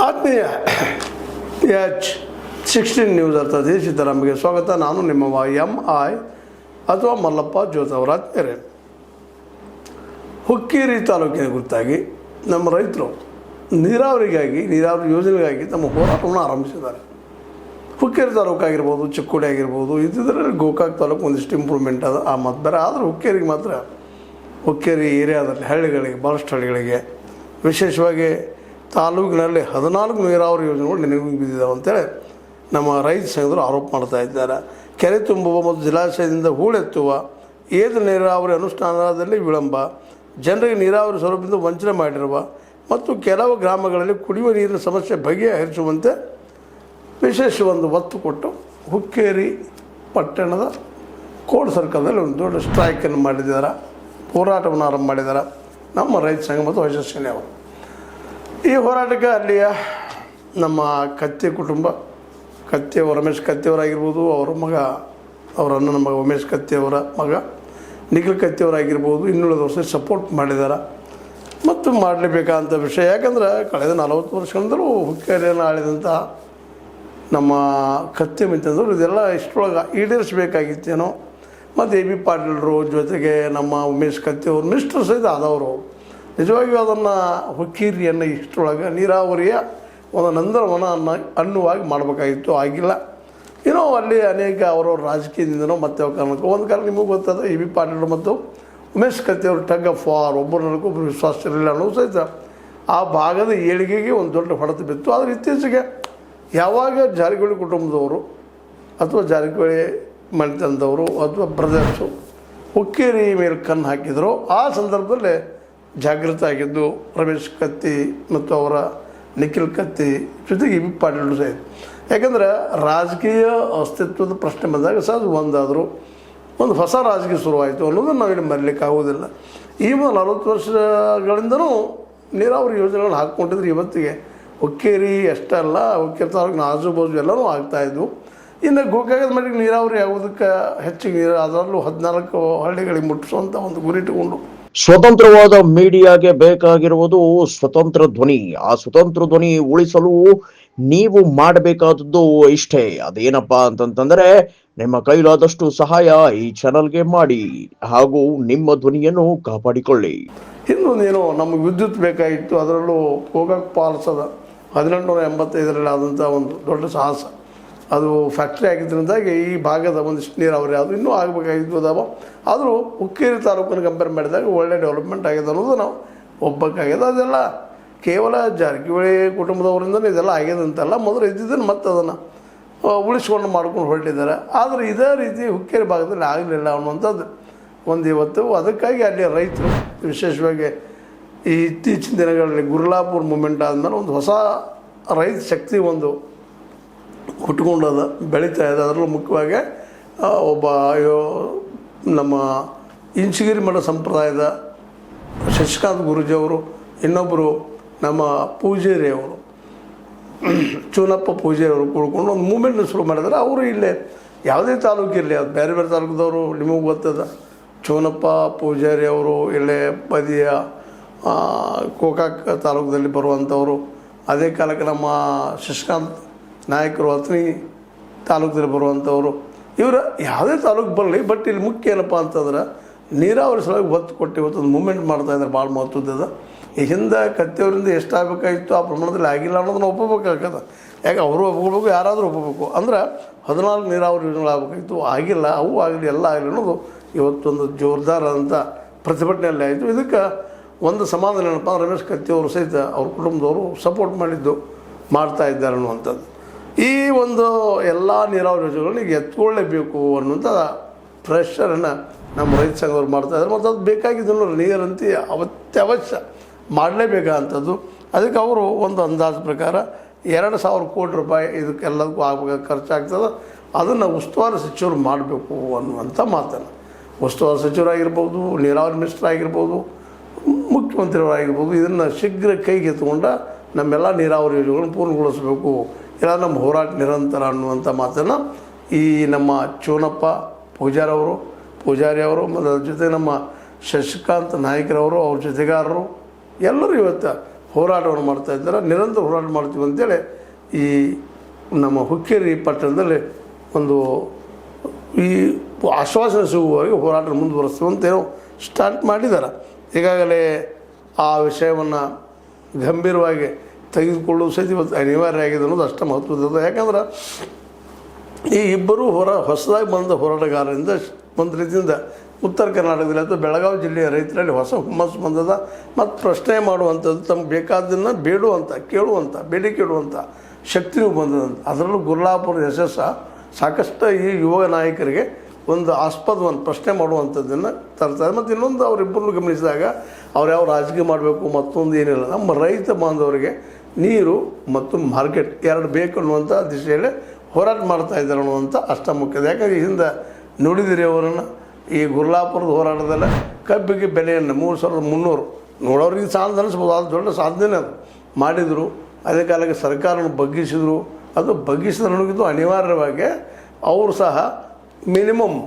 ಆತ್ಮೀಯ PH16 news ಅರ್ಥಾತ್ ಸಿದ್ದರಾಮಯ್ಯ ಸ್ವಾಗತ. ನಾನು ನಿಮ್ಮ MI ಅಥವಾ ಮಲ್ಲಪ್ಪ ಜೋತವರ ಆತ್ಮೀಯರೇ. ಹುಕ್ಕೇರಿ ತಾಲೂಕಿನ ಕುರಿತಾಗಿ ನಮ್ಮ ರೈತರು ನೀರಾವರಿ ಯೋಜನೆಗಾಗಿ ತಮ್ಮ ಹೋರಾಟವನ್ನು ಆರಂಭಿಸಿದ್ದಾರೆ. ಹುಕ್ಕೇರಿ ತಾಲೂಕು ಆಗಿರ್ಬೋದು, ಚಿಕ್ಕೋಡಿ ಆಗಿರ್ಬೋದು, ಇದರಲ್ಲಿ ಗೋಕಾಕ್ ತಾಲೂಕು ಒಂದಿಷ್ಟು ಇಂಪ್ರೂವ್ಮೆಂಟ್ ಅದ ಆ ಮತ್ತು ಬೇರೆ. ಆದರೆ ಹುಕ್ಕೇರಿಗೆ ಮಾತ್ರ ಹುಕ್ಕೇರಿ ಏರಿಯಾದಲ್ಲಿ ಹಳ್ಳಿಗಳಿಗೆ, ಭಾಳಷ್ಟು ಹಳ್ಳಿಗಳಿಗೆ ವಿಶೇಷವಾಗಿ ತಾಲೂಕಿನಲ್ಲಿ 14 ನೀರಾವರಿ ಯೋಜನೆಗಳು ನೆನಪಿಗೆ ಬಿದ್ದಿದ್ದಾವೆ ಅಂತೇಳಿ ನಮ್ಮ ರೈತ ಸಂಘದರು ಆರೋಪ ಮಾಡ್ತಾ ಇದ್ದಾರೆ. ಕೆರೆ ತುಂಬುವ ಮತ್ತು ಜಲಾಶಯದಿಂದ ಹೂಳೆತ್ತುವ ಏತ ನೀರಾವರಿ ಅನುಷ್ಠಾನದಲ್ಲಿ ವಿಳಂಬ, ಜನರಿಗೆ ನೀರಾವರಿ ಸೌಲಭ್ಯದಿಂದ ವಂಚನೆ ಮಾಡಿರುವ ಮತ್ತು ಕೆಲವು ಗ್ರಾಮಗಳಲ್ಲಿ ಕುಡಿಯುವ ನೀರಿನ ಸಮಸ್ಯೆ ಬಗೆಹರಿಸುವಂತೆ ವಿಶೇಷ ಒಂದು ಒತ್ತು ಕೊಟ್ಟು ಹುಕ್ಕೇರಿ ಪಟ್ಟಣದ ಕೋಡ್ ಸರ್ಕಲ್ನಲ್ಲಿ ಒಂದು ದೊಡ್ಡ ಸ್ಟ್ರೈಕನ್ನು ಮಾಡಿದ್ದಾರೆ, ಹೋರಾಟವನ್ನು ಆರಂಭ ಮಾಡಿದ್ದಾರೆ ನಮ್ಮ ರೈತ ಸಂಘ ಮತ್ತು ಯಶಸ್ವಿನಿ ಅವರು. ಈ ಹೋರಾಟಕ್ಕೆ ಅಲ್ಲಿಯ ನಮ್ಮ ಕತ್ತಿ ಕುಟುಂಬ, ರಮೇಶ್ ಕತ್ತಿಯವರಾಗಿರ್ಬೋದು, ಅವರ ಮಗ, ಅವರ ಅಣ್ಣನ ಮಗ ಉಮೇಶ್ ಕತ್ತಿಯವರ ಮಗ ನಿಖಿಲ್ ಕತ್ತಿಯವರಾಗಿರ್ಬೋದು, ಇನ್ನುಳಿದವರು ಸಪೋರ್ಟ್ ಮಾಡಿದ್ದಾರೆ ಮತ್ತು ಮಾಡಲೇಬೇಕಾದಂಥ ವಿಷಯ. ಯಾಕಂದ್ರೆ ಕಳೆದ 40 ವರ್ಷಗಳಿಂದಲೂ ಹುಕ್ಕೇರಿಯನ್ನು ಆಳಿದಂಥ ನಮ್ಮ ಕತ್ತಿ ಮಿತ್ತಂದರು ಇದೆಲ್ಲ ಇಷ್ಟರೊಳಗೆ ಈಡೇರಿಸಬೇಕಾಗಿತ್ತೇನೋ. ಮತ್ತು AB ಪಾಟೀಲರು ಜೊತೆಗೆ ನಮ್ಮ ಉಮೇಶ್ ಕತ್ತಿಯವರು ಮಿನಿಸ್ಟರ್ ಸಹಿತ ಆದವರು ನಿಜವಾಗಿಯೂ ಅದನ್ನು ಹುಕ್ಕೇರಿಯನ್ನು ಇಷ್ಟರೊಳಗೆ ನೀರಾವರಿಯ ಒಂದು ನಂದನವನ ಅನ್ನುವಾಗಿ ಮಾಡಬೇಕಾಗಿತ್ತು, ಆಗಿಲ್ಲ. ಏನೋ ಅಲ್ಲಿ ಅನೇಕ ಅವರವ್ರ ರಾಜಕೀಯದಿಂದನೋ ಮತ್ತು ಕಾರಣಕ್ಕೂ ಒಂದು ಕಾರಣ ನಿಮಗೆ ಗೊತ್ತಾದ AB ಪಾಟೀಲರು ಮತ್ತು ಉಮೇಶ್ ಕತ್ತಿಯವರು ಟಗ್ ಆಫ್ ವಾರ್, ಒಬ್ಬರೊಬ್ಬರು ವಿಶ್ವಾಸ ಇರಲಿಲ್ಲ ಅನ್ನೋ ಸಹಿತ ಆ ಭಾಗದ ಏಳಿಗೆಗೆ ಒಂದು ದೊಡ್ಡ ಹೊಡೆತ ಬಿತ್ತು. ಆದರೆ ಇತ್ತೀಚೆಗೆ ಯಾವಾಗ ಜಾರಕಿಹೊಳಿ ಕುಟುಂಬದವರು ಅಥವಾ ಜಾರಕಿಹೊಳಿ ಮನೆತನದವರು ಅಥವಾ ಬ್ರದರ್ಸು ಹುಕ್ಕೇರಿ ಮೇಲೆ ಕಣ್ಣು ಹಾಕಿದ್ರು, ಆ ಸಂದರ್ಭದಲ್ಲಿ ಜಾಗೃತ ಆಗಿದ್ದು ರಮೇಶ್ ಕತ್ತಿ ಮತ್ತು ಅವರ ನಿಖಿಲ್ ಕತ್ತಿ ಜೊತೆಗೆ AB ಪಾಟೀಲರು ಸಹಿತ. ಯಾಕಂದರೆ ರಾಜಕೀಯ ಅಸ್ತಿತ್ವದ ಪ್ರಶ್ನೆ ಬಂದಾಗ ಸಹ ಅದು ಒಂದಾದರೂ ಒಂದು ಹೊಸ ರಾಜಕೀಯ ಶುರುವಾಯಿತು ಅನ್ನೋದನ್ನು ನಾವಿಲ್ಲಿ ಮರೀಲಿಕ್ಕೆ ಆಗೋದಿಲ್ಲ. ಈ 40 ವರ್ಷಗಳಿಂದನೂ ನೀರಾವರಿ ಯೋಜನೆಗಳು ಹಾಕ್ಕೊಂಡಿದ್ರೆ ಇವತ್ತಿಗೆ ಹುಕ್ಕೇರಿ ಅಷ್ಟೇ ಅಲ್ಲ, ಹುಕ್ಕೇರಿ ತಾಲೂಕಿನ ಆಜುಬಾಜು ಎಲ್ಲನೂ ಆಗ್ತಾಯಿದ್ವು. ಇನ್ನು ಗೋಕಾಕದ ಮಟ್ಟಿಗೆ ನೀರಾವರಿ ಆಗೋದಕ್ಕೆ ಹೆಚ್ಚಿಗೆ ನೀರು ಅದರಲ್ಲೂ 14 ಹಳ್ಳಿಗಳಿಗೆ ಮುಟ್ಟಿಸುವಂಥ ಒಂದು ಗುರಿ ಇಟ್ಟುಕೊಂಡು ಸ್ವತಂತ್ರವಾದ ಮೀಡಿಯಾಗೆ ಬೇಕಾಗಿರುವುದು ಸ್ವತಂತ್ರ ಧ್ವನಿ. ಆ ಸ್ವತಂತ್ರ ಧ್ವನಿ ಉಳಿಸಲು ನೀವು ಮಾಡಬೇಕಾದದ್ದು ಇಷ್ಟೇ. ಅದೇನಪ್ಪಾ ಅಂತಂತಂದ್ರೆ ನಿಮ್ಮ ಕೈಲಾದಷ್ಟು ಸಹಾಯ ಈ ಚಾನಲ್ಗೆ ಮಾಡಿ ಹಾಗೂ ನಿಮ್ಮ ಧ್ವನಿಯನ್ನು ಕಾಪಾಡಿಕೊಳ್ಳಿ. ಇನ್ನೊಂದೇನೋ ನಮಗೆ ವಿದ್ಯುತ್ ಬೇಕಾಗಿತ್ತು, ಅದರಲ್ಲೂ ಗೋಕಾಕ್ ಪಾಲಿಸದ 1885ರಲ್ಲಿ ಆದಂಥ ಒಂದು ದೊಡ್ಡ ಸಾಹಸ. ಅದು ಫ್ಯಾಕ್ಟ್ರಿ ಆಗಿದ್ದರಿಂದಾಗಿ ಈ ಭಾಗದ ಒಂದಿಷ್ಟು ನೀರಾವರಿ ಅದು ಇನ್ನೂ ಆಗಬೇಕಾಗಿದ್ದು ಅದಾವ. ಆದರೂ ಹುಕ್ಕೇರಿ ತಾಲೂಕನ್ನು ಕಂಪೇರ್ ಮಾಡಿದಾಗ ಒಳ್ಳೆ ಡೆವಲಪ್ಮೆಂಟ್ ಆಗಿದೆ ಅನ್ನೋದು ನಾವು ಒಬ್ಬಕ್ಕಾಗ್ಯದ. ಅದೆಲ್ಲ ಕೇವಲ ಜಾರಕಿಹೊಳಿ ಕುಟುಂಬದವರಿಂದಲೇ ಇದೆಲ್ಲ ಆಗಿದೆ ಅಂತಲ್ಲ, ಮೊದಲು ಇದ್ದಿದ್ದನ್ನು ಮತ್ತೆ ಅದನ್ನು ಉಳಿಸ್ಕೊಂಡು ಮಾಡ್ಕೊಂಡು ಹೊರಟಿದ್ದಾರೆ. ಆದರೆ ಇದೇ ರೀತಿ ಹುಕ್ಕೇರಿ ಭಾಗದಲ್ಲಿ ಆಗಲಿಲ್ಲ ಅನ್ನುವಂಥದ್ದು ಒಂದು ಇವತ್ತು. ಅದಕ್ಕಾಗಿ ಅಲ್ಲಿ ರೈತರು ವಿಶೇಷವಾಗಿ ಈ ಇತ್ತೀಚಿನ ದಿನಗಳಲ್ಲಿ ಗುರ್ಲಾಪುರ್ ಮೂಮೆಂಟ್ ಆದಮೇಲೆ ಒಂದು ಹೊಸ ರೈತ ಶಕ್ತಿ ಒಂದು ಹುಟ್ಕೊಂಡದ, ಬೆಳೀತಾ ಇದೆ. ಅದರಲ್ಲೂ ಮುಖ್ಯವಾಗಿ ಒಬ್ಬ ನಮ್ಮ ಇಂಚಗಿರಿ ಮಠ ಸಂಪ್ರದಾಯದ ಶಶಿಕಾಂತ್ ಗುರೂಜಿಯವರು, ಇನ್ನೊಬ್ಬರು ನಮ್ಮ ಪೂಜಾರಿಯವರು, ಚೂನಪ್ಪ ಪೂಜಾರಿಯವರು ಕೂಡ್ಕೊಂಡು ಒಂದು ಮೂಮೆಂಟ್ನ ಶುರು ಮಾಡಿದರೆ. ಅವರು ಇಲ್ಲೇ ಯಾವುದೇ ತಾಲೂಕು ಇರಲಿ, ಅದು ಬೇರೆ ಬೇರೆ ತಾಲೂಕದವರು ನಿಮಗೆ ಗೊತ್ತದ. ಚೂನಪ್ಪ ಪೂಜಾರಿಯವರು ಇಲ್ಲೇ ಬದಿಯ ಗೋಕಾಕ್ ತಾಲೂಕದಲ್ಲಿ ಬರುವಂಥವರು. ಅದೇ ಕಾಲಕ್ಕೆ ನಮ್ಮ ಶಶಿಕಾಂತ್ ನಾಯಕರು ಅಥಣಿ ತಾಲೂಕದಲ್ಲಿ ಬರುವಂಥವರು. ಇವರು ಯಾವುದೇ ತಾಲೂಕು ಬರಲಿ, ಬಟ್ ಇಲ್ಲಿ ಮುಖ್ಯ ಏನಪ್ಪ ಅಂತಂದ್ರೆ ನೀರಾವರಿ ಸಲುವಾಗಿ ಒತ್ತು ಕೊಟ್ಟು ಇವತ್ತೊಂದು ಮೂಮೆಂಟ್ ಮಾಡ್ತಾಯಿದ್ದಾರೆ, ಭಾಳ ಮಹತ್ವದ. ಈ ಹಿಂದೆ ಕತ್ತಿಯವರಿಂದ ಎಷ್ಟಾಗಬೇಕಾಗಿತ್ತು ಆ ಪ್ರಮಾಣದಲ್ಲಿ ಆಗಿಲ್ಲ ಅನ್ನೋದನ್ನ ಒಪ್ಪಬೇಕಾಗದ. ಯಾಕೆ ಅವರು ಒಪ್ಕೋಬೇಕು, ಯಾರಾದರೂ ಒಪ್ಪಬೇಕು. ಅಂದ್ರೆ 14 ನೀರಾವರಿ ಯೋಜನೆಗಳಾಗಬೇಕಾಗಿತ್ತು, ಆಗಿಲ್ಲ. ಅವು ಆಗಲಿ, ಎಲ್ಲ ಆಗಲಿ ಅನ್ನೋದು ಇವತ್ತೊಂದು ಜೋರ್ದಾರಾದಂಥ ಪ್ರತಿಭಟನೆಯಲ್ಲಿ ಆಯಿತು. ಇದಕ್ಕೆ ಒಂದು ಸಮಾಧಾನ ಏನಪ್ಪ, ರಮೇಶ್ ಕತ್ತಿಯವರು ಸಹಿತ ಅವ್ರ ಕುಟುಂಬದವರು ಸಪೋರ್ಟ್ ಮಾಡಿದ್ದು ಮಾಡ್ತಾ ಇದ್ದಾರೆ ಅನ್ನುವಂಥದ್ದು. ಈ ಒಂದು ಎಲ್ಲ ನೀರಾವರಿ ಯೋಜನೆಗಳನ್ನ ಈಗ ಎತ್ಕೊಳ್ಳೇಬೇಕು ಅನ್ನುವಂಥ ಪ್ರೆಷರನ್ನು ನಮ್ಮ ರೈತ ಸಂಘದವ್ರು ಮಾಡ್ತಾಯಿದ್ದಾರೆ. ಮತ್ತು ಅದು ಬೇಕಾಗಿದ್ದು ನೀರಂತೆ ಅವಶ್ಯ ಮಾಡಲೇಬೇಕಾದಂಥದ್ದು. ಅದಕ್ಕೆ ಅವರು ಒಂದು ಅಂದಾಜು ಪ್ರಕಾರ 2,000 ಕೋಟಿ ರೂಪಾಯಿ ಇದಕ್ಕೆಲ್ಲದಕ್ಕೂ ಆಗಬೇಕು, ಖರ್ಚಾಗ್ತದೆ. ಅದನ್ನು ಉಸ್ತುವಾರಿ ಸಚಿವರು ಮಾಡಬೇಕು ಅನ್ನುವಂಥ ಮಾತನ್ನು, ಉಸ್ತುವಾರಿ ಸಚಿವರಾಗಿರ್ಬೋದು, ನೀರಾವರಿ ಮಿನಿಸ್ಟರ್ ಆಗಿರ್ಬೋದು, ಮುಖ್ಯಮಂತ್ರಿಯವರಾಗಿರ್ಬೋದು, ಇದನ್ನು ಶೀಘ್ರ ಕೈಗೆ ಎತ್ತುಕೊಂಡ ನಮ್ಮೆಲ್ಲ ನೀರಾವರಿ ಯೋಜನೆಗಳನ್ನು ಪೂರ್ಣಗೊಳಿಸಬೇಕು, ಇಲ್ಲ ನಮ್ಮ ಹೋರಾಟ ನಿರಂತರ ಅನ್ನುವಂಥ ಮಾತನ್ನು ಈ ನಮ್ಮ ಚೂನಪ್ಪ ಪೂಜಾರಿಯವರು ಮತ್ತು ಅದ್ರ ಜೊತೆ ನಮ್ಮ ಶಶಿಕಾಂತ್ ನಾಯಕರವರು, ಅವ್ರ ಜೊತೆಗಾರರು ಎಲ್ಲರೂ ಇವತ್ತು ಹೋರಾಟವನ್ನು ಮಾಡ್ತಾ ಇದ್ದಾರೆ. ನಿರಂತರ ಹೋರಾಟ ಮಾಡ್ತೀವಿ ಅಂತೇಳಿ ಈ ನಮ್ಮ ಹುಕ್ಕೇರಿ ಪಟ್ಟಣದಲ್ಲಿ ಒಂದು ಈ ಆಶ್ವಾಸನೆ ಸಿಗುವವರೆಗೆ ಹೋರಾಟ ಮುಂದುವರಿಸುವಂತೇನೋ ಸ್ಟಾರ್ಟ್ ಮಾಡಿದ್ದಾರೆ. ಈಗಾಗಲೇ ಆ ವಿಷಯವನ್ನು ಗಂಭೀರವಾಗಿ ತೆಗೆದುಕೊಳ್ಳುವ ಸಹಿತ ಇವತ್ತು ಅನಿವಾರ್ಯ ಆಗಿದೆ ಅನ್ನೋದು ಅಷ್ಟು ಮಹತ್ವದ. ಯಾಕಂದ್ರೆ ಈ ಇಬ್ಬರು ಹೊಸದಾಗಿ ಬಂದ ಹೋರಾಟಗಾರರಿಂದ ಒಂದು ರೀತಿಯಿಂದ ಉತ್ತರ ಕರ್ನಾಟಕದಲ್ಲಿ ಅಥವಾ ಬೆಳಗಾವಿ ಜಿಲ್ಲೆಯ ರೈತರಲ್ಲಿ ಹೊಸ ಹುಮ್ಮಸ್ಸು ಬಂದದ. ಮತ್ತು ಪ್ರಶ್ನೆ ಮಾಡುವಂಥದ್ದು, ತಮ್ಗೆ ಬೇಕಾದ್ದನ್ನು ಬೇಡುವಂಥ, ಕೇಳುವಂಥ, ಬೇಡಿಕೆ ಇಡುವಂಥ ಶಕ್ತಿಯೂ ಬಂದದಂತ. ಅದರಲ್ಲೂ ಗುರ್ಲಾಪುರದ ಯಶಸ್ಸು ಸಾಕಷ್ಟು ಈ ಯುವ ನಾಯಕರಿಗೆ ಒಂದು ಆಸ್ಪದವನ್ನು ಪ್ರಶ್ನೆ ಮಾಡುವಂಥದ್ದನ್ನು ತರ್ತಾರೆ. ಮತ್ತು ಇನ್ನೊಂದು ಅವರಿಬ್ಬರನ್ನು ಗಮನಿಸಿದಾಗ ಅವ್ರು ಯಾವ ರಾಜಕೀಯ ಮಾಡಬೇಕು ಮತ್ತೊಂದು ಏನಿಲ್ಲ, ನಮ್ಮ ರೈತ ಬಾಂಧವರಿಗೆ ನೀರು ಮತ್ತು ಮಾರ್ಕೆಟ್ ಎರಡು ಬೇಕು ಅನ್ನುವಂಥ ದಿಶೆಯಲ್ಲಿ ಹೋರಾಟ ಮಾಡ್ತಾ ಇದ್ದಾರೆ ಅನ್ನುವಂಥ ಅಷ್ಟ ಮುಖ್ಯದ. ಯಾಕಂದರೆ ಈ ಹಿಂದೆ ನೋಡಿದಿರಿ ಅವರನ್ನು ಈ ಗುರ್ಲಾಪುರದ ಹೋರಾಟದಲ್ಲಿ ಕಬ್ಬಿಗೆ ಬೆಲೆಯನ್ನು 3300 ನೋಡೋರಿಗೆ ಸಾಧನೆ ಅನಿಸ್ಬೋದು, ಅದು ದೊಡ್ಡ ಸಾಧನೆ ಅದು ಮಾಡಿದರು. ಅದೇ ಕಾಲಕ್ಕೆ ಸರ್ಕಾರವನ್ನು ಬಗ್ಗಿಸಿದರು. ಅದು ಬಗ್ಗಿಸಿದ್ರೆ ನನಗಿದ್ದು ಅನಿವಾರ್ಯವಾಗಿ ಅವರು ಸಹ ಮಿನಿಮಮ್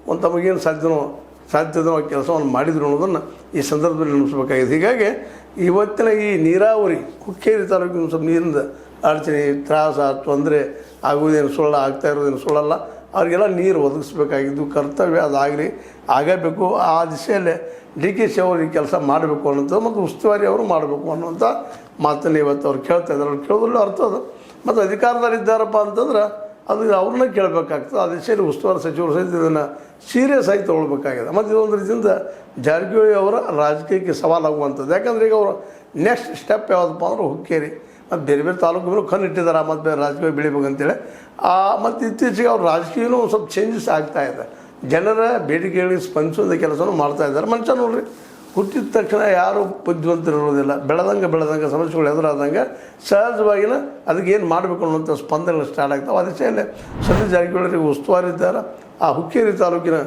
ಒಂದು ತಮಗೇನು ಸಾಧ್ಯದೋ ಕೆಲಸವನ್ನು ಮಾಡಿದರು ಅನ್ನೋದನ್ನು ಈ ಸಂದರ್ಭದಲ್ಲಿ ನೆನಪಿಸಬೇಕಾಗಿದೆ. ಹೀಗಾಗಿ ಇವತ್ತಿನ ಈ ನೀರಾವರಿ ಹುಕ್ಕೇರಿ ತಾಲೂಕಿನ ಸ್ವಲ್ಪ ನೀರಿಂದ ಅಡಚಣೆ, ತ್ರಾಸ, ತೊಂದರೆ ಆಗುವುದೇನು ಸುಳ್ಳ, ಆಗ್ತಾ ಇರೋದೇನು ಸುಳ್ಳಲ್ಲ. ಅವರಿಗೆಲ್ಲ ನೀರು ಒದಗಿಸ್ಬೇಕಾಗಿದ್ದು ಕರ್ತವ್ಯ, ಅದಾಗಲಿ ಆಗಬೇಕು. ಆ ದಿಶೆಯಲ್ಲೇ DKC ಅವರು ಈ ಕೆಲಸ ಮಾಡಬೇಕು ಅನ್ನೋಂಥದ್ದು ಮತ್ತು ಉಸ್ತುವಾರಿ ಅವರು ಮಾಡಬೇಕು ಅನ್ನುವಂಥ ಮಾತನ್ನು ಇವತ್ತು ಅವ್ರು ಕೇಳ್ತಾ ಇದ್ದಾರೆ. ಅವ್ರು ಕೇಳೋದ್ರಲ್ಲಿ ಅರ್ಥ ಅದು. ಮತ್ತು ಅಧಿಕಾರದಲ್ಲಿದ್ದಾರಪ್ಪ ಅಂತಂದ್ರೆ ಅದು ಅವ್ರನ್ನ ಕೇಳಬೇಕಾಗ್ತದೆ. ಆ ದಿಶೆಯಲ್ಲಿ ಉಸ್ತುವಾರಿ ಸಚಿವರು ಸಹಿತ ಇದನ್ನು ಸೀರಿಯಸ್ ಆಗಿ ತೊಗೊಳ್ಬೇಕಾಗಿದೆ. ಮತ್ತು ಇದೊಂದು ರೀತಿಯಿಂದ ಜಾರಕಿಹೊಳಿ ಅವರ ರಾಜಕೀಯಕ್ಕೆ ಸವಾಲಾಗುವಂಥದ್ದು. ಯಾಕಂದರೆ ಈಗ ಅವರು ನೆಕ್ಸ್ಟ್ ಸ್ಟೆಪ್ ಯಾವುದಪ್ಪ ಅಂದ್ರೆ ಹುಕ್ಕೇರಿ ಮತ್ತು ಬೇರೆ ಬೇರೆ ತಾಲೂಕುಗಳು ಕಣ್ಣಿಟ್ಟಿದ್ದಾರೆ ಮತ್ತು ಬೇರೆ ರಾಜಕೀಯ ಬೆಳಿಬೇಕಂತೇಳಿ. ಮತ್ತು ಇತ್ತೀಚೆಗೆ ಅವ್ರ ರಾಜಕೀಯನೂ ಸ್ವಲ್ಪ ಚೇಂಜಸ್ ಆಗ್ತಾಯಿದೆ. ಜನರ ಬೇಡಿಕೆಗಳಿಗೆ ಸ್ಪಂದಿಸುವಂಥ ಕೆಲಸವನ್ನು ಮಾಡ್ತಾಯಿದ್ದಾರೆ. ಮನುಷ್ಯ ನೋಡ್ರಿ, ಹುಟ್ಟಿದ ತಕ್ಷಣ ಯಾರು ಬುದ್ಧಿವಂತರಿರೋದಿಲ್ಲ. ಬೆಳೆದಂಗೆ ಸಮಸ್ಯೆಗಳು ಎದುರಾದಂಗೆ ಸಹಜವಾಗಿನ ಅದಕ್ಕೆ ಏನು ಮಾಡಬೇಕು ಅನ್ನೋಂಥ ಸ್ಪಂದನೆಗಳು ಸ್ಟಾರ್ಟ್ ಆಗ್ತಾವೆ. ಅದೇ ರೀತಿಯಲ್ಲಿ ಸತೀಶ್ ಜಾರಕಿಹೊಳಿ ಉಸ್ತುವಾರಿ ಇದ್ದಾರೆ. ಆ ಹುಕ್ಕೇರಿ ತಾಲೂಕಿನ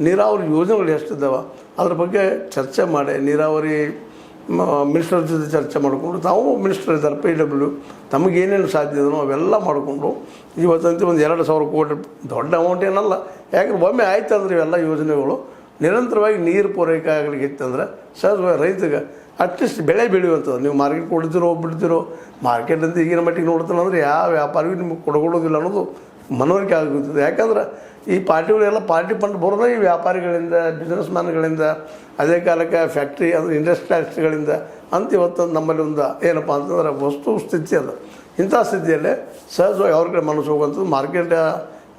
ನೀರಾವರಿ ಯೋಜನೆಗಳು ಎಷ್ಟಿದ್ದಾವೆ ಅದ್ರ ಬಗ್ಗೆ ಚರ್ಚೆ ಮಾಡಿ, ನೀರಾವರಿ ಮಿನಿಸ್ಟರ್ ಜೊತೆ ಚರ್ಚೆ ಮಾಡಿಕೊಂಡು, ತಾವು ಮಿನಿಸ್ಟರ್ ಇದ್ದಾರೆ PW, ತಮಗೇನೇನು ಸಾಧ್ಯ ಇದೋ ಅವೆಲ್ಲ ಮಾಡಿಕೊಂಡು ಇವತ್ತಂತೂ ಒಂದು 2,000 ಕೋಟಿ ದೊಡ್ಡ ಅಮೌಂಟ್ ಏನಲ್ಲ. ಯಾಕಂದ್ರೆ ಒಮ್ಮೆ ಆಯ್ತು ಅಂದ್ರೆ ಇವೆಲ್ಲ ಯೋಜನೆಗಳು ನಿರಂತರವಾಗಿ ನೀರು ಪೂರೈಕೆ ಆಗಲಿಕ್ಕೆ ಇತ್ತಂದ್ರೆ ಸಹಜವಾಗಿ ರೈತಗೆ ಅಟ್ಲೀಸ್ಟ್ ಬೆಳೆ ಬೆಳೆಯುವಂಥದ್ದು. ನೀವು ಮಾರ್ಕೆಟ್ ಕೊಡ್ತಿರೋ ಬಿಡ್ತಿರೋ, ಮಾರ್ಕೆಟಿಂದ ಈಗಿನ ಮಟ್ಟಿಗೆ ನೋಡ್ತಾನೆ ಅಂದರೆ ಯಾವ ವ್ಯಾಪಾರಿಗೂ ನಿಮಗೆ ಕೊಡಗೊಳ್ಳೋದಿಲ್ಲ ಅನ್ನೋದು ಮನವರಿಕೆ ಆಗುತ್ತದೆ. ಯಾಕಂದ್ರೆ ಈ ಪಾರ್ಟಿಗಳೆಲ್ಲ ಪಾರ್ಟಿ ಫಂಡ್ ಬರೋದೇ ಈ ವ್ಯಾಪಾರಿಗಳಿಂದ, ಬಿಸ್ನೆಸ್ ಮ್ಯಾನ್ಗಳಿಂದ, ಅದೇ ಕಾಲಕ್ಕೆ ಫ್ಯಾಕ್ಟ್ರಿ ಅಂದರೆ ಇಂಡಸ್ಟ್ರಿಯಲಿಸ್ಟ್ಗಳಿಂದ ಅಂತ ಇವತ್ತು ನಮ್ಮಲ್ಲಿ ಒಂದು ಏನಪ್ಪ ಅಂತಂದ್ರೆ ವಸ್ತು ಸ್ಥಿತಿ ಅದು. ಇಂಥ ಸ್ಥಿತಿಯಲ್ಲೇ ಸಹಜವಾಗಿ ಅವ್ರ ಕಡೆ ಮನಸ್ಸು ಹೋಗುವಂಥದ್ದು. ಮಾರ್ಕೆಟ್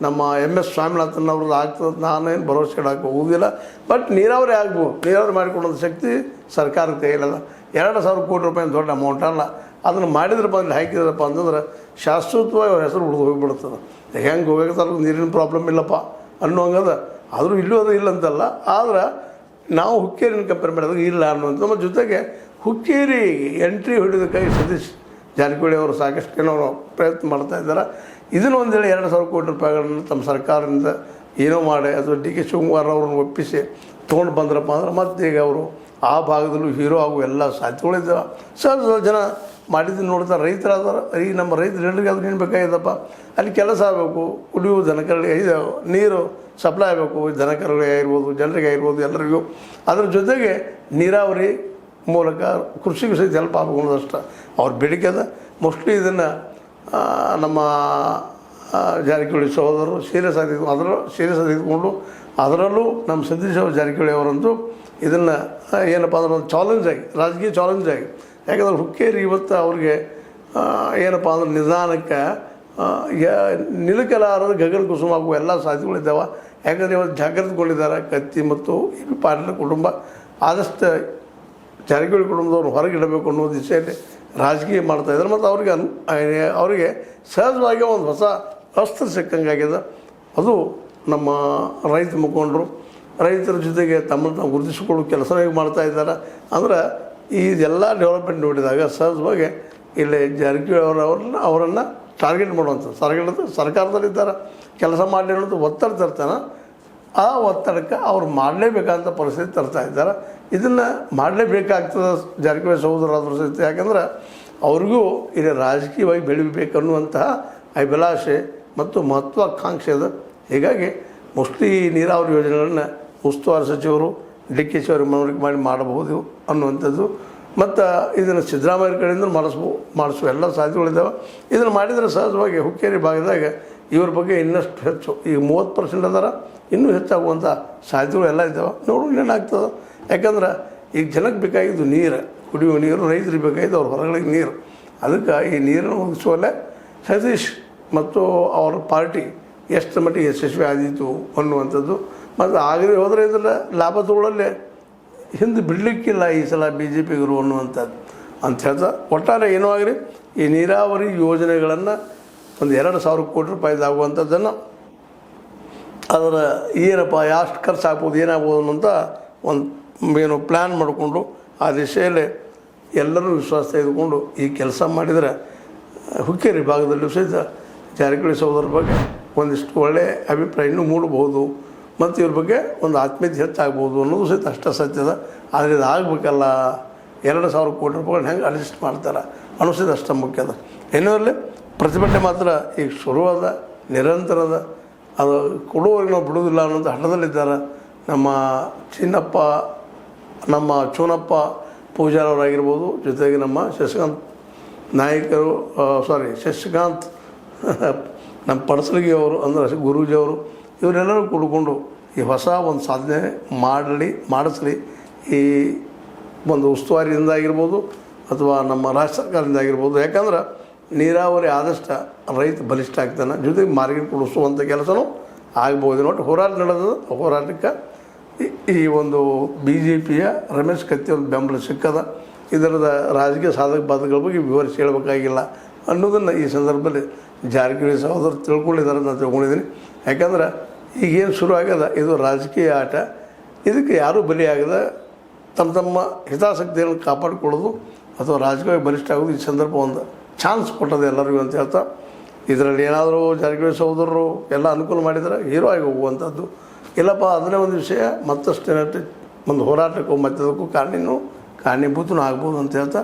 ನಮ್ಮ MS ಸ್ವಾಮಿನಾಥನ್ ಅವ್ರದ್ದು ಆಗ್ತದೆ, ನಾನೇನು ಭರವಸೆ ಇಡೋಕ್ಕೆ ಹೋಗೋದಿಲ್ಲ. ಬಟ್ ನೀರಾವರಿ ಆಗ್ಬೋದು. ನೀರಾವರಿ ಮಾಡಿಕೊಳ್ಳೋದು ಶಕ್ತಿ ಸರ್ಕಾರದ ಕೈಯಲ್ಲ. 2,000 ಕೋಟಿ ರೂಪಾಯಿ ದೊಡ್ಡ ಅಮೌಂಟ್ ಅಲ್ಲ. ಅದನ್ನು ಮಾಡಿದ್ರಪ್ಪ ಅಲ್ಲಿ ಹಾಕಿದ್ರಪ್ಪ ಅಂತಂದ್ರೆ ಶಾಶ್ವತವಾಗಿ ಅವ್ರ ಹೆಸರು ಉಳಿದು ಹೋಗಿಬಿಡ್ತದೆ. ಹೆಂಗೆ ಹೋಗಕ್ಕೆ ನೀರಿನ ಪ್ರಾಬ್ಲಮ್ ಇಲ್ಲಪ್ಪ ಅನ್ನೋಂಗದ. ಆದರೂ ಇಲ್ಲೂ ಅದು ಇಲ್ಲ ಅಂತಲ್ಲ. ಆದ್ರೆ ನಾವು ಹುಕ್ಕೇರಿನ ಕಂಪೇರ್ ಮಾಡಿದಾಗ ಇಲ್ಲ ಅನ್ನುವಂಥ. ನಮ್ಮ ಜೊತೆಗೆ ಹುಕ್ಕೇರಿ ಎಂಟ್ರಿ ಹೊಡಿಯೋದಕ್ಕಾಗಿ ಸತೀಶ್ ಜಾರಕಿಹೊಳಿ ಅವರು ಸಾಕಷ್ಟು ಏನೋ ಪ್ರಯತ್ನ ಮಾಡ್ತಾ ಇದ್ದಾರೆ. ಇದನ್ನು ಒಂದು ಹೇಳಿ 2,000 ಕೋಟಿ ರೂಪಾಯಿಗಳನ್ನು ತಮ್ಮ ಸರ್ಕಾರದಿಂದ ಏನೋ ಮಾಡಿ ಅಥವಾ DK ಶಿವಕುಮಾರ್ ಅವ್ರನ್ನ ಒಪ್ಪಿಸಿ ತೊಗೊಂಡು ಬಂದ್ರಪ್ಪ ಅಂದ್ರೆ ಮತ್ತೆ ಈಗ ಅವರು ಆ ಭಾಗದಲ್ಲೂ ಹೀರೋ ಆಗುವ ಎಲ್ಲ ಸಾಧ್ಯತೆಗಳಿದ್ದಾವೆ. ಸಹಜ ಜನ ಮಾಡಿದ್ದನ್ನು ನೋಡ್ತಾರೆ. ರೈತರಾದ್ರೆ ಈ ನಮ್ಮ ರೈತರು ಎಲ್ಲರಿಗೆ ಅದು ಏನು ಬೇಕಾಗಿದ್ದಪ್ಪ, ಅಲ್ಲಿ ಕೆಲಸ ಆಗಬೇಕು, ಕುಡಿಯುವ ದನಕರುಗಳಿಗೆ ಇದು ನೀರು ಸಪ್ಲೈ ಆಗಬೇಕು, ದನಕರುಗಳಿಗೆ ಆಗಿರ್ಬೋದು, ಜನರಿಗೆ ಆಗಿರ್ಬೋದು, ಎಲ್ಲರಿಗೂ. ಅದ್ರ ಜೊತೆಗೆ ನೀರಾವರಿ ಮೂಲಕ ಕೃಷಿಗೆ ಸಹಿತ ಹೆಲ್ಪ್ ಆಗಬೇಕು ಅನ್ನೋದಷ್ಟು ಅವ್ರ ಬೇಡಿಕೆ ಅದ. ಮೋಸ್ಟ್ಲಿ ಇದನ್ನು ನಮ್ಮ ಜಾರಕಿಹೊಳಿ ಸಹೋದರರು ಸೀರಿಯಸ್ ತೆಗೆದುಕೊಂಡು ಅದರಲ್ಲೂ ನಮ್ಮ ಸತೀಶ್ ಜಾರಕಿಹೊಳಿ ಅವರಂತೂ ಇದನ್ನು ಏನಪ್ಪ ಅಂದ್ರೆ ಒಂದು ಚಾಲೆಂಜ್ ಆಗಿ, ರಾಜಕೀಯ ಚಾಲೆಂಜ್ ಆಗಿ. ಯಾಕಂದ್ರೆ ಹುಕ್ಕೇರಿ ಇವತ್ತು ಅವ್ರಿಗೆ ಏನಪ್ಪ ಅಂದ್ರೆ ನಿಧಾನಕ್ಕೆ ನಿಲುಕಲಾರದ ಗಗನ ಕುಸುಮ ಆಗುವ ಎಲ್ಲ ಸಾಧ್ಯತೆಗಳಿದ್ದಾವೆ. ಯಾಕಂದರೆ ಇವತ್ತು ಜಾಗೃತಗೊಂಡಿದ್ದಾರೆ. ಕತ್ತಿ ಮತ್ತು ಪಾಟೀಲ್ ಕುಟುಂಬ ಆದಷ್ಟು ಜಾರಕಿಹೊಳಿ ಕುಟುಂಬದವ್ರು ಹೊರಗಿಡಬೇಕು ಅನ್ನೋ ದಿಶೆಯಲ್ಲಿ ರಾಜಕೀಯ ಮಾಡ್ತಾಯಿದ್ದಾರೆ. ಮತ್ತು ಅವರಿಗೆ ಸಹಜವಾಗಿ ಒಂದು ಹೊಸ ಅಸ್ತ್ರ ಸಿಕ್ಕಂಗಾಗಿದೆ. ಅದು ನಮ್ಮ ರೈತ ಮುಖಂಡರು ರೈತರ ಜೊತೆಗೆ ತಮ್ಮನ್ನು ತಾವು ಗುರುತಿಸಿಕೊಳ್ಳೋ ಕೆಲಸವೇ ಮಾಡ್ತಾ ಇದ್ದಾರೆ. ಅಂದ್ರೆ ಇದೆಲ್ಲ ಡೆವಲಪ್ಮೆಂಟ್ ನೋಡಿದಾಗ ಸಹಜವಾಗಿ ಇಲ್ಲಿ ಜಾರಕಿಹೊಳಿ ಅವರನ್ನು ಟಾರ್ಗೆಟ್ ಮಾಡುವಂಥದ್ದು. ಸರ್ಕಾರದಲ್ಲಿದ್ದಾರೆ, ಕೆಲಸ ಮಾಡಲಿ ಅನ್ನೋದು ಒತ್ತಡ ತರ್ತಾನೆ. ಆ ಒತ್ತಡಕ್ಕೆ ಅವ್ರು ಮಾಡಲೇಬೇಕಾದಂಥ ಪರಿಸ್ಥಿತಿ ತರ್ತಾ ಇದ್ದಾರೆ. ಇದನ್ನು ಮಾಡಲೇಬೇಕಾಗ್ತದೆ ಜಾರಕಿಹೊಳಿ ಸಹೋದರರಾದರೂ ಸಹಿತ. ಯಾಕಂದ್ರೆ ಅವ್ರಿಗೂ ಇಲ್ಲಿ ರಾಜಕೀಯವಾಗಿ ಬೆಳಿಬೇಕನ್ನುವಂತಹ ಅಭಿಲಾಷೆ ಮತ್ತು ಮಹತ್ವಾಕಾಂಕ್ಷೆ ಇದೆ. ಹೀಗಾಗಿ ಮೋಸ್ಟ್ಲಿ ಈ ನೀರಾವರಿ ಯೋಜನೆಗಳನ್ನು ಉಸ್ತುವಾರಿ ಸಚಿವರು DKC ಅವರಿಗೆ ಮನವರಿಕೆ ಮಾಡಬಹುದು ಅನ್ನುವಂಥದ್ದು ಮತ್ತು ಇದನ್ನು ಸಿದ್ದರಾಮಯ್ಯ ಕಡೆಯಿಂದ ಮಾಡಿಸುವ ಎಲ್ಲ ಸಾಧ್ಯತೆಗಳಿದ್ದಾವೆ. ಇದನ್ನು ಮಾಡಿದರೆ ಸಹಜವಾಗಿ ಹುಕ್ಕೇರಿ ಭಾಗದಾಗ ಇವ್ರ ಬಗ್ಗೆ ಇನ್ನಷ್ಟು ಹೆಚ್ಚು, ಈಗ 30% ಅದಾರ, ಇನ್ನೂ ಹೆಚ್ಚಾಗುವಂಥ ಸಾಧ್ಯತೆಗಳು ಎಲ್ಲ ಇದ್ದಾವೆ. ನೋಡು ಏನಾಗ್ತದೆ. ಯಾಕಂದ್ರೆ ಈಗ ಜನಕ್ಕೆ ಬೇಕಾಗಿದ್ದು ನೀರು, ಕುಡಿಯುವ ನೀರು, ರೈತರಿಗೆ ಬೇಕಾಗಿದ್ದು ಅವ್ರ ಹೊರಗಳಿಗೆ ನೀರು. ಅದಕ್ಕೆ ಈ ನೀರನ್ನು ಒದಗಿಸುವಲ್ಲೇ ಸತೀಶ್ ಮತ್ತು ಅವರ ಪಾರ್ಟಿ ಎಷ್ಟು ಮಟ್ಟಿಗೆ ಯಶಸ್ವಿ ಆದೀತು ಅನ್ನುವಂಥದ್ದು. ಮತ್ತು ಆಗದೆ ಹೋದರೆ ಇದರ ಲಾಭ ತಗೊಳ್ಳಲ್ಲೇ ಹಿಂದೆ ಬಿಡಲಿಕ್ಕಿಲ್ಲ ಈ ಸಲ BJPಗರು ಅನ್ನುವಂಥದ್ದು ಅಂತ ಹೇಳ್ತಾ, ಒಟ್ಟಾರೆ ಏನೂ ಆಗಲಿ ಈ ನೀರಾವರಿ ಯೋಜನೆಗಳನ್ನು ಒಂದು 2,000 ಕೋಟಿ ರೂಪಾಯಿದಾಗುವಂಥದ್ದನ್ನು ಅದರ ಏನಪ್ಪ ಎಷ್ಟು ಖರ್ಚು ಆಗ್ಬೋದು ಏನಾಗ್ಬೋದು ಅಂತ ಒಂದು ಪ್ಲ್ಯಾನ್ ಮಾಡಿಕೊಂಡು ಆ ದಿಶೆಯಲ್ಲಿ ಎಲ್ಲರೂ ವಿಶ್ವಾಸ ತೆಗೆದುಕೊಂಡು ಈ ಕೆಲಸ ಮಾಡಿದರೆ ಹುಕ್ಕೇರಿ ಭಾಗದಲ್ಲೂ ಸಹಿತ ಜಾರಕಿಹೊಳಿ ಸಹೋದರ ಬಗ್ಗೆ ಒಂದಿಷ್ಟು ಒಳ್ಳೆಯ ಅಭಿಪ್ರಾಯ ಇನ್ನೂ ಮೂಡಬಹುದು ಮತ್ತು ಇವ್ರ ಬಗ್ಗೆ ಒಂದು ಆತ್ಮೀಯತೆ ಹೆಚ್ಚಾಗ್ಬೋದು ಅನ್ನೋದು ಸಹಿತ ಅಷ್ಟ ಸತ್ಯದ. ಆದರೆ ಇದು ಆಗಬೇಕಲ್ಲ, 2,000 ಕೋಟಿ ರೂಪಾಯಿಗಳನ್ನ ಹೆಂಗೆ ಅಡ್ಜಸ್ಟ್ ಮಾಡ್ತಾರೆ ಅನ್ನಿಸಿದ ಅಷ್ಟ ಮುಖ್ಯದ. ಏನಲ್ಲಿ ಪ್ರತಿಭಟನೆ ಮಾತ್ರ ಈಗ ಶುರುವಾದ, ನಿರಂತರದ, ಅದು ಕೊಡುವವರಿಗೆ ನಾವು ಬಿಡುವುದಿಲ್ಲ ಅನ್ನೋಂಥ ಹಠದಲ್ಲಿದ್ದಾರೆ ನಮ್ಮ ಚಿನ್ನಪ್ಪ, ನಮ್ಮ ಚೂನಪ್ಪ ಪೂಜಾರವರಾಗಿರ್ಬೋದು, ಜೊತೆಗೆ ನಮ್ಮ ಶಶಿಕಾಂತ್ ನಾಯಕರು, ಶಶಿಕಾಂತ್ ನಮ್ಮ ಪಡಸಲಿಗೆ ಅವರು ಅಂದರೆ ಗುರೂಜಿಯವರು, ಇವರೆಲ್ಲರೂ ಕೂಡಿಕೊಂಡು ಈ ಹೊಸ ಒಂದು ಸಾಧನೆ ಮಾಡಿಸಲಿ. ಈ ಒಂದು ಉಸ್ತುವಾರಿಯಿಂದ ಆಗಿರ್ಬೋದು ಅಥವಾ ನಮ್ಮ ರಾಜ್ಯ ಸರ್ಕಾರದಿಂದ ಆಗಿರ್ಬೋದು. ಯಾಕಂದ್ರೆ ನೀರಾವರಿ ಆದಷ್ಟು ರೈತ ಬಲಿಷ್ಠ ಆಗ್ತಾನೆ, ಜೊತೆಗೆ ಮಾರ್ಕೆಟ್ ಕೊಡಿಸುವಂಥ ಕೆಲಸನೂ ಆಗ್ಬೋದು. ನೋಡಿ ಹೋರಾಟ ನಡೆದ ಹೋರಾಟಕ್ಕೆ ಈ ಒಂದು BJPಯ ರಮೇಶ್ ಕತ್ತಿ ಒಂದು ಬೆಂಬಲ ಸಿಕ್ಕದ. ಇದರದ ರಾಜಕೀಯ ಸಾಧಕ ಬಾಧಕಗಳ ಬಗ್ಗೆ ವಿವರಿಸಿ ಹೇಳಬೇಕಾಗಿಲ್ಲ ಅನ್ನೋದನ್ನು ಈ ಸಂದರ್ಭದಲ್ಲಿ ಜಾರಕಿಹೊಳಿ ಸಹೋದರರು ತಿಳ್ಕೊಂಡಿದ್ದಾರೆ ಅಂತ ತಿಳ್ಕೊಂಡಿದ್ದೀನಿ. ಯಾಕಂದ್ರೆ ಈಗೇನು ಶುರು ಆಗ್ಯದ ಇದು ರಾಜಕೀಯ ಆಟ. ಇದಕ್ಕೆ ಯಾರೂ ಬಲಿಯಾಗದ ತಮ್ಮ ಹಿತಾಸಕ್ತಿಯನ್ನು ಕಾಪಾಡಿಕೊಳ್ಳೋದು ಅಥವಾ ರಾಜಕೀಯ ಬಲಿಷ್ಠ ಆಗೋದು ಈ ಸಂದರ್ಭ ಒಂದು ಚಾನ್ಸ್ ಕೊಟ್ಟದೆ ಎಲ್ಲರಿಗೂ ಅಂತ ಹೇಳ್ತಾ, ಇದರಲ್ಲಿ ಏನಾದರೂ ಜಾರಕಿಹೊಳಿ ಸಹೋದರರು ಎಲ್ಲ ಅನುಕೂಲ ಮಾಡಿದರೆ ಹೀರೋ ಆಗಿ ಹೋಗುವಂಥದ್ದು ಇಲ್ಲಪ್ಪ, ಅದನ್ನೇ ಒಂದು ವಿಷಯ ಮತ್ತಷ್ಟು ಒಂದು ಹೋರಾಟಕ್ಕೂ ಮತ್ತದಕ್ಕೂ ಕಾರಣೀಭೂತನೂ ಆಗ್ಬೋದು ಅಂತ ಹೇಳ್ತಾ,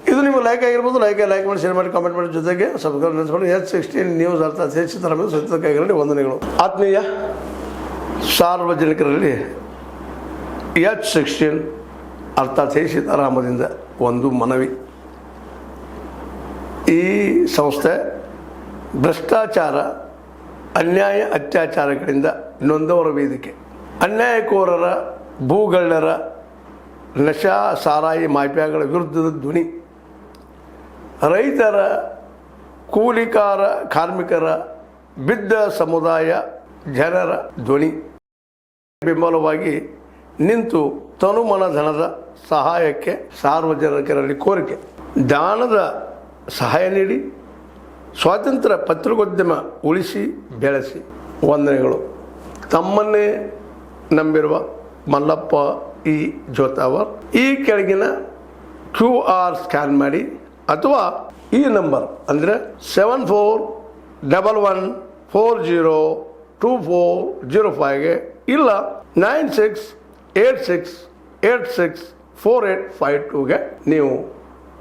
ಇದು ನಿಮ್ಮ ಲೈಕ್ ಆಗಿರ್ಬೋದು. ಲೈಕ್ ಮಾಡಿ, ಶೇರ್ ಮಾಡಿ, ಕಾಮೆಂಟ್ ಮಾಡಿ, ಜೊತೆಗೆ ಸಬ್ಸ್ಕ್ರೈಬ್ ನೆನೆಸ್ಕೊಂಡು H16 ನ್ಯೂಸ್ ಅರ್ಥಾತ್ ಹೆಚ್ಚಿತರ ಸತ್ಯಕಾಗಿರಲಿ ವಂದನೆಗಳು. ಆತ್ಮೀಯ ಸಾರ್ವಜನಿಕರಲ್ಲಿ H16 ಅರ್ಥಾತ್ ಸೀತಾರಾಮದಿಂದ ಒಂದು ಮನವಿ. ಈ ಸಂಸ್ಥೆ ಭ್ರಷ್ಟಾಚಾರ, ಅನ್ಯಾಯ, ಅತ್ಯಾಚಾರಗಳಿಂದ ನೊಂದವರ ವೇದಿಕೆ. ಅನ್ಯಾಯಕೋರರ, ಭೂಗಳ್ಳರ, ನಶಾ ಸಾರಾಯಿ ಮಾಫಿಯಾಗಳ ವಿರುದ್ಧದ ಧ್ವನಿ. ರೈತರ, ಕೂಲಿಕಾರ, ಕಾರ್ಮಿಕರ, ಬಿದ್ದ ಸಮುದಾಯ ಜನರ ಧ್ವನಿ. ಬೆಂಬಲವಾಗಿ ನಿಂತು ತನುಮನ ಧನದ ಸಹಾಯಕ್ಕೆ ಸಾರ್ವಜನಿಕರಲ್ಲಿ ಕೋರಿಕೆ. ದಾನದ ಸಹಾಯ ನೀಡಿ ಸ್ವಾತಂತ್ರ್ಯ ಪತ್ರಿಕೋದ್ಯಮ ಉಳಿಸಿ ಬೆಳೆಸಿ. ವಂದನೆಗಳು. ತಮ್ಮನ್ನೇ ನಂಬಿರುವ ಮಲ್ಲಪ್ಪ ಇ ಜೋತಾವರ್. ಈ ಕೆಳಗಿನ QR ಸ್ಕ್ಯಾನ್ ಮಾಡಿ ಅಥವಾ ಈ ನಂಬರ್ ಅಂದರೆ 7411402405ಗೆ ಇಲ್ಲ 9686864852ಗೆ ನೀವು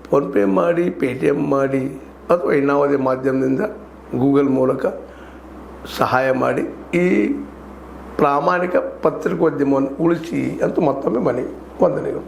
ಫೋನ್ಪೇ ಮಾಡಿ, Paytm ಮಾಡಿ ಅಥವಾ ಇನ್ನಾವುದೇ ಮಾಧ್ಯಮದಿಂದ ಗೂಗಲ್ ಮೂಲಕ ಸಹಾಯ ಮಾಡಿ ಈ ಪ್ರಾಮಾಣಿಕ ಪತ್ರಿಕೋದ್ಯಮವನ್ನು ಉಳಿಸಿ ಅಂತ ಮತ್ತೊಮ್ಮೆ ಮನವಿ. ವಂದನೆಗಳು.